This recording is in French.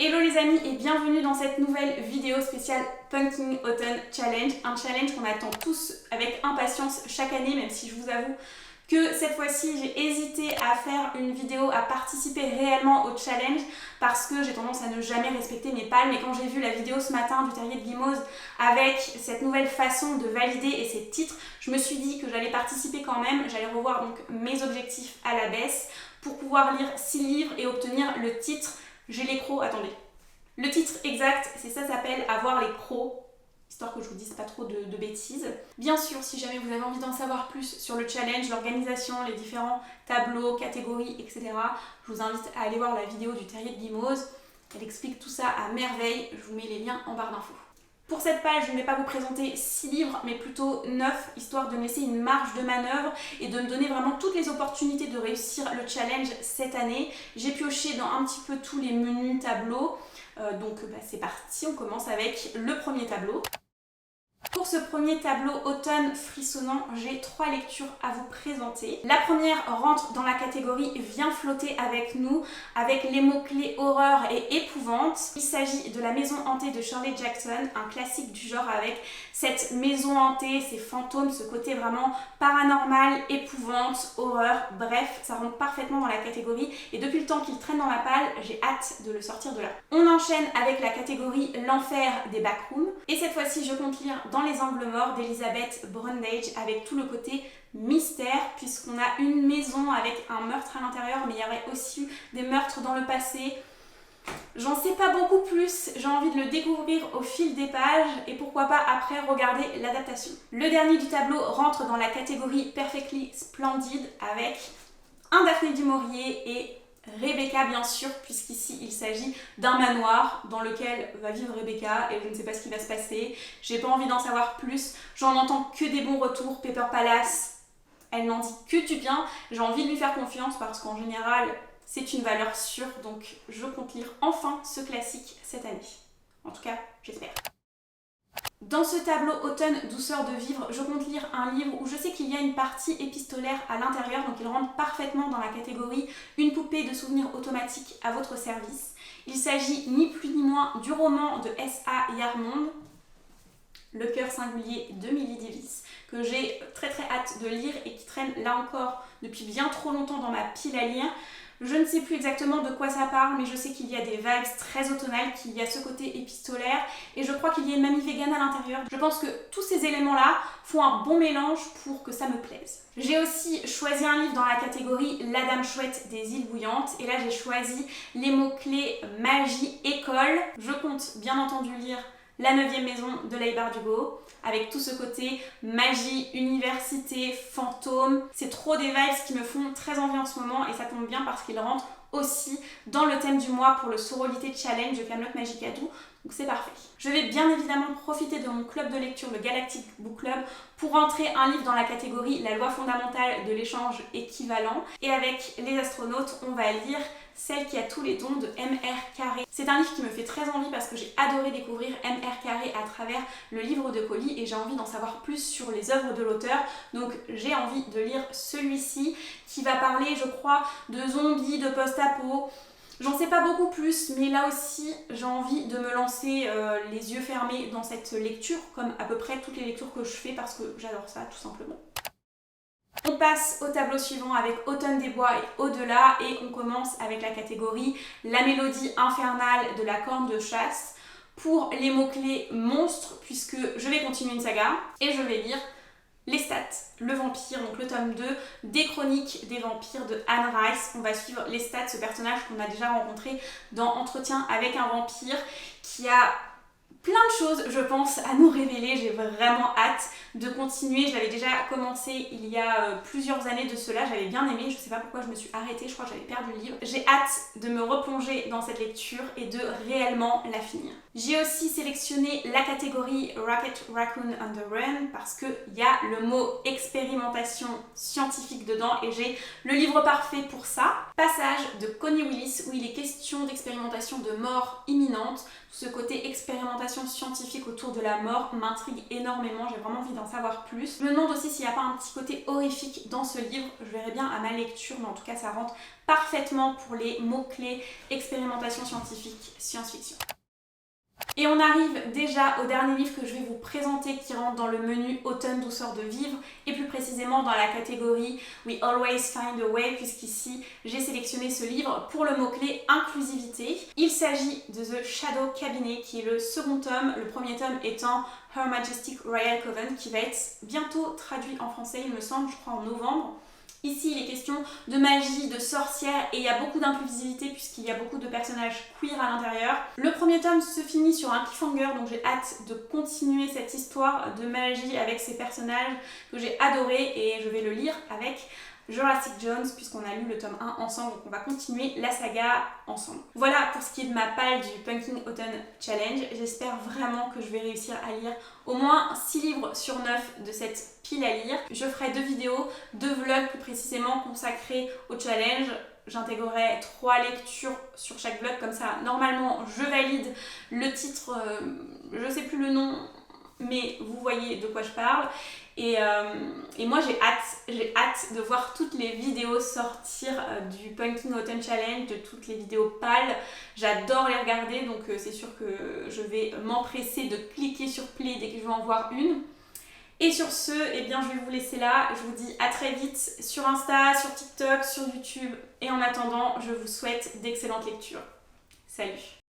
Hello les amis et bienvenue dans cette nouvelle vidéo spéciale Pumpkin Autumn Challenge. Un challenge qu'on attend tous avec impatience chaque année, même si je vous avoue que cette fois-ci j'ai hésité à faire une vidéo, à participer réellement au challenge parce que j'ai tendance à ne jamais respecter mes palmes. Et quand j'ai vu la vidéo ce matin du Terrier de Limoges avec cette nouvelle façon de valider et ces titres, je me suis dit que j'allais participer quand même. J'allais revoir donc mes objectifs à la baisse pour pouvoir lire 6 livres et obtenir le titre. J'ai les crocs, attendez. Le titre exact, c'est ça s'appelle Avoir les crocs, histoire que je vous dise pas trop de bêtises. Bien sûr, si jamais vous avez envie d'en savoir plus sur le challenge, l'organisation, les différents tableaux, catégories, etc., je vous invite à aller voir la vidéo du Terrier de Limoges. Elle explique tout ça à merveille, je vous mets les liens en barre d'infos. Pour cette page, je ne vais pas vous présenter 6 livres, mais plutôt 9, histoire de me laisser une marge de manœuvre et de me donner vraiment toutes les opportunités de réussir le challenge cette année. J'ai pioché dans un petit peu tous les menus tableaux, donc c'est parti, on commence avec le premier tableau. Pour ce premier tableau automne frissonnant, j'ai 3 lectures à vous présenter. La première rentre dans la catégorie Viens flotter avec nous, avec les mots-clés horreur et épouvante. Il s'agit de La maison hantée de Shirley Jackson, un classique du genre avec cette maison hantée, ces fantômes, ce côté vraiment paranormal, épouvante, horreur, bref, ça rentre parfaitement dans la catégorie et depuis le temps qu'il traîne dans ma palle, j'ai hâte de le sortir de là. On enchaîne avec la catégorie L'enfer des backrooms et cette fois-ci je compte lire Dans les angles morts d'Elizabeth Brundage avec tout le côté mystère puisqu'on a une maison avec un meurtre à l'intérieur mais il y aurait aussi eu des meurtres dans le passé. J'en sais pas beaucoup plus, j'ai envie de le découvrir au fil des pages et pourquoi pas après regarder l'adaptation. Le dernier du tableau rentre dans la catégorie Perfectly Splendid avec un Daphné du Maurier et Rebecca bien sûr, puisqu'ici il s'agit d'un manoir dans lequel va vivre Rebecca et je ne sais pas ce qui va se passer. J'ai pas envie d'en savoir plus, j'en entends que des bons retours. Pepper Palace, elle n'en dit que du bien. J'ai envie de lui faire confiance parce qu'en général c'est une valeur sûre, donc je compte lire enfin ce classique cette année. En tout cas, j'espère. Dans ce tableau automne douceur de vivre, je compte lire un livre où je sais qu'il y a une partie épistolaire à l'intérieur, donc il rentre parfaitement dans la catégorie Une poupée de souvenirs automatique à votre service. Il s'agit ni plus ni moins du roman de S.A. Yarmond, Le cœur singulier de Millie Davis, que j'ai très hâte de lire et qui traîne là encore depuis bien trop longtemps dans ma pile à lire. Je ne sais plus exactement de quoi ça parle, mais je sais qu'il y a des vibes très automnales, qu'il y a ce côté épistolaire, et je crois qu'il y a une mamie végane à l'intérieur. Je pense que tous ces éléments-là font un bon mélange pour que ça me plaise. J'ai aussi choisi un livre dans la catégorie La Dame Chouette des îles bouillantes, et là j'ai choisi les mots-clés magie, école. Je compte bien entendu lire La 9e maison de Leigh Bardugo, avec tout ce côté magie, université, fantôme. C'est trop des vibes qui me font très envie en ce moment et ça tombe bien parce qu'il rentre aussi dans le thème du mois pour le Sororité Challenge de Camelot Magicadou, donc c'est parfait. Je vais bien évidemment profiter de mon club de lecture, le Galactic Book Club, pour rentrer un livre dans la catégorie La loi fondamentale de l'échange équivalent. Et avec les astronautes, on va lire Celle qui a tous les dons de M.R. Carré. C'est un livre qui me fait très envie parce que j'ai adoré découvrir M.R. Carré à travers le livre de colis et j'ai envie d'en savoir plus sur les œuvres de l'auteur. Donc j'ai envie de lire celui-ci qui va parler, je crois, de zombies, de post-apo. J'en sais pas beaucoup plus, mais là aussi j'ai envie de me lancer les yeux fermés dans cette lecture, comme à peu près toutes les lectures que je fais parce que j'adore ça tout simplement. On passe au tableau suivant avec Automne des bois et au-delà et on commence avec la catégorie La mélodie infernale de la corne de chasse pour les mots-clés monstres puisque je vais continuer une saga et je vais lire Lestat, le vampire, donc le tome 2 des chroniques des vampires de Anne Rice. On va suivre Lestat, ce personnage qu'on a déjà rencontré dans Entretien avec un vampire qui a plein de choses, je pense, à nous révéler. J'ai vraiment hâte de continuer. Je l'avais déjà commencé il y a plusieurs années de cela. J'avais bien aimé. Je sais pas pourquoi je me suis arrêtée. Je crois que j'avais perdu le livre. J'ai hâte de me replonger dans cette lecture et de réellement la finir. J'ai aussi sélectionné la catégorie Rocket Raccoon on the Run parce qu'il y a le mot expérimentation scientifique dedans et j'ai le livre parfait pour ça. Passage de Connie Willis où il est question d'expérimentation de mort imminente. Ce côté expérimentation expérimentation scientifique autour de la mort m'intrigue énormément, j'ai vraiment envie d'en savoir plus. Je me demande aussi s'il n'y a pas un petit côté horrifique dans ce livre, je verrai bien à ma lecture, mais en tout cas ça rentre parfaitement pour les mots-clés expérimentation scientifique, science-fiction. Et on arrive déjà au dernier livre que je vais vous présenter qui rentre dans le menu Automne douceur de vivre et plus précisément dans la catégorie We Always Find a Way, puisqu'ici j'ai sélectionné ce livre pour le mot-clé inclusivité. Il s'agit de The Shadow Cabinet qui est le second tome, le premier tome étant Her Majestic Royal Coven qui va être bientôt traduit en français il me semble, je crois en novembre. Ici, il est question de magie, de sorcière et il y a beaucoup d'inclusivité puisqu'il y a beaucoup de personnages queer à l'intérieur. Le premier tome se finit sur un cliffhanger, donc j'ai hâte de continuer cette histoire de magie avec ces personnages que j'ai adorés et je vais le lire avec Jurassic Jones puisqu'on a lu le tome 1 ensemble, donc on va continuer la saga ensemble. Voilà pour ce qui est de ma palle du Pumpkin Autumn Challenge. J'espère vraiment que je vais réussir à lire au moins 6 livres sur 9 de cette pile à lire. Je ferai 2 vidéos, 2 vlogs plus précisément consacrés au challenge. J'intégrerai 3 lectures sur chaque vlog, comme ça normalement je valide le titre, je sais plus le nom, mais vous voyez de quoi je parle. Et moi j'ai hâte de voir toutes les vidéos sortir du Pumpkin Autumn Challenge, de toutes les vidéos pâles. J'adore les regarder, donc c'est sûr que je vais m'empresser de cliquer sur play dès que je vais en voir une. Et sur ce, eh bien, je vais vous laisser là. Je vous dis à très vite sur Insta, sur TikTok, sur YouTube. Et en attendant, je vous souhaite d'excellentes lectures. Salut!